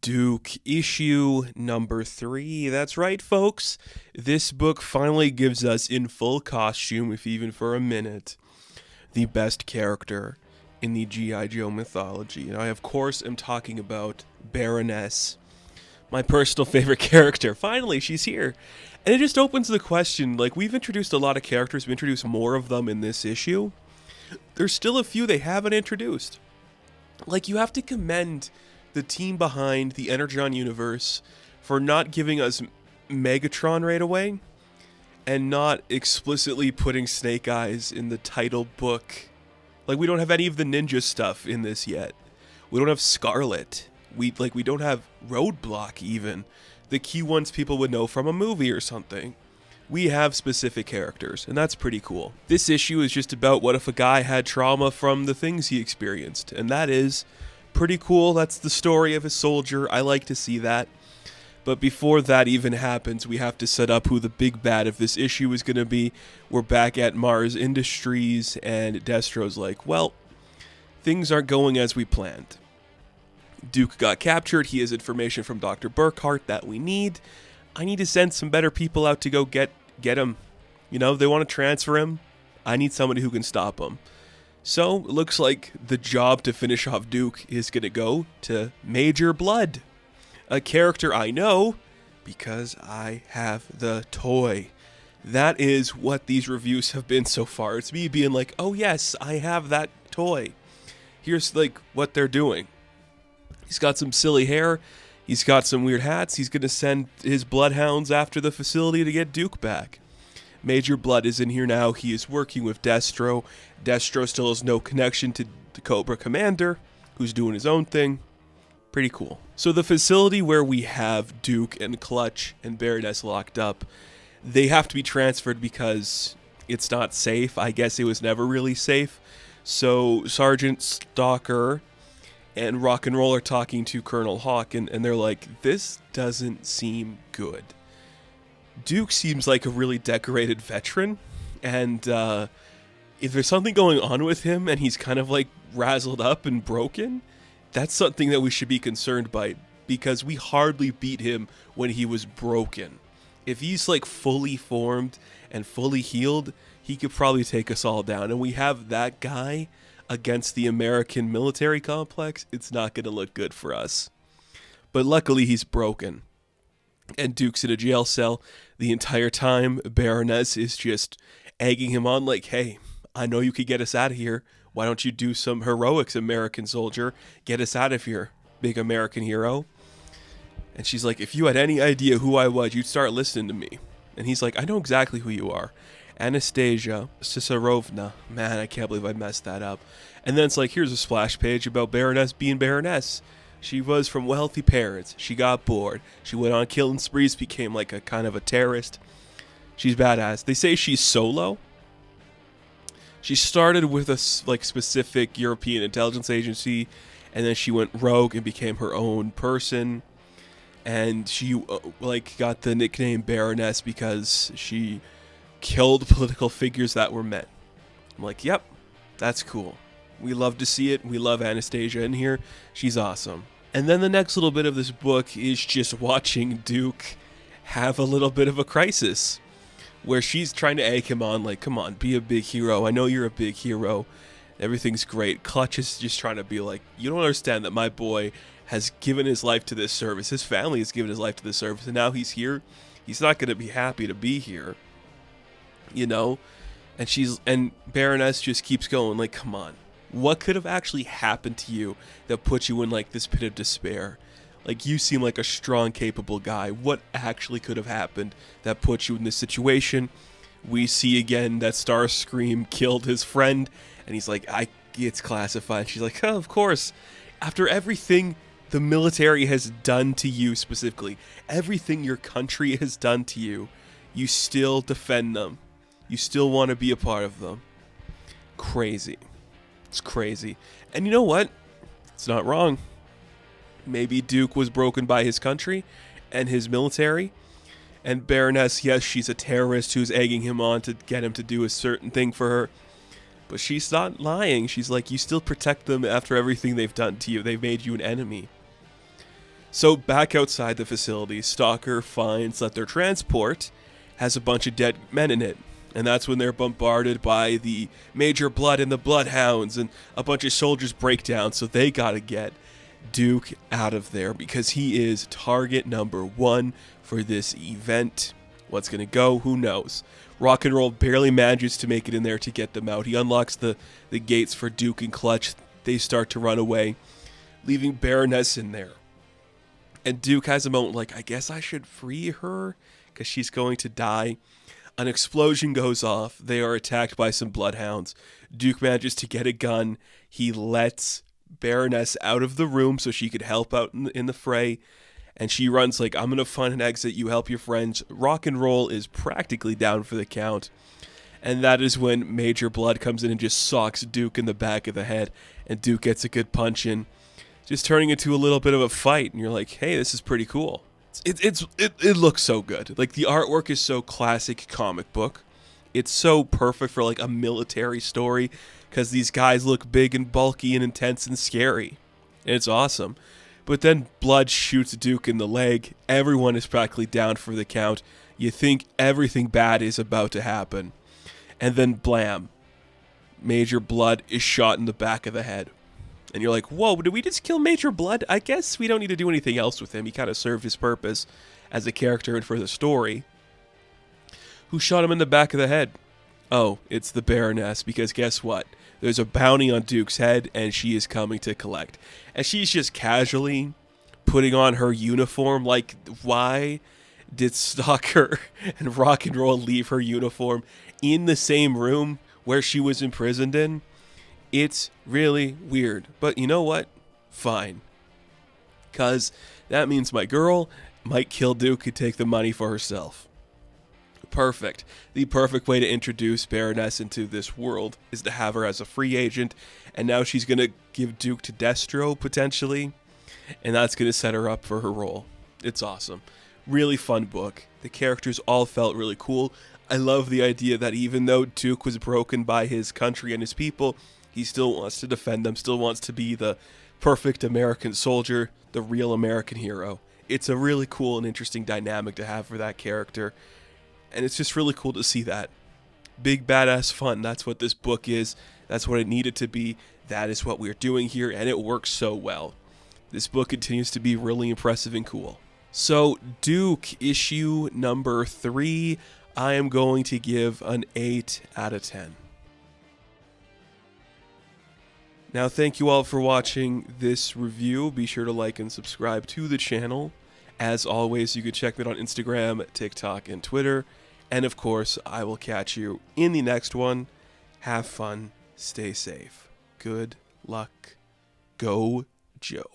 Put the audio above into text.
Duke, issue number 3. That's right, folks. This book finally gives us, in full costume, if even for a minute, the best character in the G.I. Joe mythology. And I, of course, am talking about Baroness, my personal favorite character. Finally, she's here. And it just opens the question, like, we've introduced a lot of characters, we introduced more of them in this issue. There's still a few they haven't introduced. Like, you have to commend the team behind the Energon universe for not giving us Megatron right away and not explicitly putting Snake Eyes in the title book. Like, we don't have any of the ninja stuff in this yet. We don't have Scarlet. We don't have Roadblock even. The key ones people would know from a movie or something. We have specific characters, and that's pretty cool. This issue is just about what if a guy had trauma from the things he experienced, and that is pretty cool. That's the story of a soldier. I like to see that. But before that even happens, we have to set up who the big bad of this issue is going to be. We're back at Mars Industries, and Destro's like, well, things aren't going as we planned. Duke got captured. He has information from Dr. Burkhart that we need. I need to send some better people out to go get him. You know, they want to transfer him. I need somebody who can stop him. So, it looks like the job to finish off Duke is going to go to Major Bludd, a character I know because I have the toy. That is what these reviews have been so far. It's me being like, oh yes, I have that toy. Here's like what they're doing. He's got some silly hair. He's got some weird hats. He's going to send his bloodhounds after the facility to get Duke back. Major Bludd is in here now. He is working with Destro. Destro still has no connection to the Cobra Commander, who's doing his own thing. Pretty cool. So the facility where we have Duke and Clutch and Baroness locked up, they have to be transferred because it's not safe. I guess it was never really safe. So Sergeant Stalker and Rock and Roll are talking to Colonel Hawk, and they're like, this doesn't seem good. Duke seems like a really decorated veteran, and if there's something going on with him and he's kind of like razzled up and broken, that's something that we should be concerned by, because we hardly beat him when he was broken. If he's like fully formed and fully healed, he could probably take us all down, and we have that guy against the American military complex. It's not going to look good for us. But luckily he's broken. And Duke's in a jail cell the entire time. Baroness is just egging him on like, hey, I know you could get us out of here. Why don't you do some heroics, American soldier? Get us out of here, big American hero. And she's like, if you had any idea who I was, you'd start listening to me. And he's like, I know exactly who you are. Anastasia Cicerovna. Man, I can't believe I messed that up. And then it's like, here's a splash page about Baroness being Baroness. She was from wealthy parents. She got bored. She went on killing sprees, became like a kind of a terrorist. She's badass. They say she's solo. She started with a like specific European intelligence agency, and then she went rogue and became her own person. And she like got the nickname Baroness because she killed political figures that were men. I'm like, yep, that's cool. We love to see it. We love Anastasia in here. She's awesome. And then the next little bit of this book is just watching Duke have a little bit of a crisis where she's trying to egg him on, like, come on, be a big hero. I know you're a big hero. Everything's great. Clutch is just trying to be like, you don't understand that my boy has given his life to this service. His family has given his life to this service, and now he's here. He's not going to be happy to be here, you know? And Baroness just keeps going, like, come on. What could have actually happened to you that put you in like this pit of despair? Like, you seem like a strong, capable guy. What actually could have happened that put you in this situation? We see again that Starscream killed his friend, and he's like, it's classified. She's like, oh, of course. After everything the military has done to you specifically, everything your country has done to you, you still defend them. You still want to be a part of them. Crazy. It's crazy. And you know what? It's not wrong. Maybe Duke was broken by his country and his military. And Baroness, yes, she's a terrorist who's egging him on to get him to do a certain thing for her. But she's not lying. She's like, you still protect them after everything they've done to you. They've made you an enemy. So back outside the facility, Stalker finds that their transport has a bunch of dead men in it. And that's when they're bombarded by the Major Bludd and the Bloodhounds, and a bunch of soldiers break down, so they gotta get Duke out of there because he is target number 1 for this event. What's gonna go? Who knows? Rock and Roll barely manages to make it in there to get them out. He unlocks the gates for Duke and Clutch. They start to run away, leaving Baroness in there. And Duke has a moment like, I guess I should free her because she's going to die. An explosion goes off. They are attacked by some bloodhounds. Duke manages to get a gun. He lets Baroness out of the room so she could help out in the fray. And she runs like, I'm going to find an exit. You help your friends. Rock and Roll is practically down for the count. And that is when Major Bludd comes in and just socks Duke in the back of the head. And Duke gets a good punch in, just turning into a little bit of a fight. And you're like, hey, this is pretty cool. It looks so good. Like, the artwork is so classic comic book. It's so perfect for like a military story because these guys look big and bulky and intense and scary. And it's awesome. But then Bludd shoots Duke in the leg. Everyone is practically down for the count. You think everything bad is about to happen. And then blam. Major Bludd is shot in the back of the head. And you're like, whoa, did we just kill Major Bludd? I guess we don't need to do anything else with him. He kind of served his purpose as a character and for the story. Who shot him in the back of the head? Oh, it's the Baroness, because guess what? There's a bounty on Duke's head, and she is coming to collect. And she's just casually putting on her uniform. Like, why did Stalker and Rock and Roll leave her uniform in the same room where she was imprisoned in? It's really weird. But you know what? Fine. Because that means my girl might kill Duke and take the money for herself. Perfect. The perfect way to introduce Baroness into this world is to have her as a free agent. And now she's going to give Duke to Destro, potentially. And that's going to set her up for her role. It's awesome. Really fun book. The characters all felt really cool. I love the idea that even though Duke was broken by his country and his people, he still wants to defend them, still wants to be the perfect American soldier, the real American hero. It's a really cool and interesting dynamic to have for that character. And it's just really cool to see that. Big badass fun. That's what this book is. That's what it needed to be. That is what we're doing here, and it works so well. This book continues to be really impressive and cool. So, Duke, issue number 3, I am going to give an 8 out of 10. Now, thank you all for watching this review. Be sure to like and subscribe to the channel. As always, you can check me out on Instagram, TikTok, and Twitter. And of course, I will catch you in the next one. Have fun. Stay safe. Good luck. Go, Joe.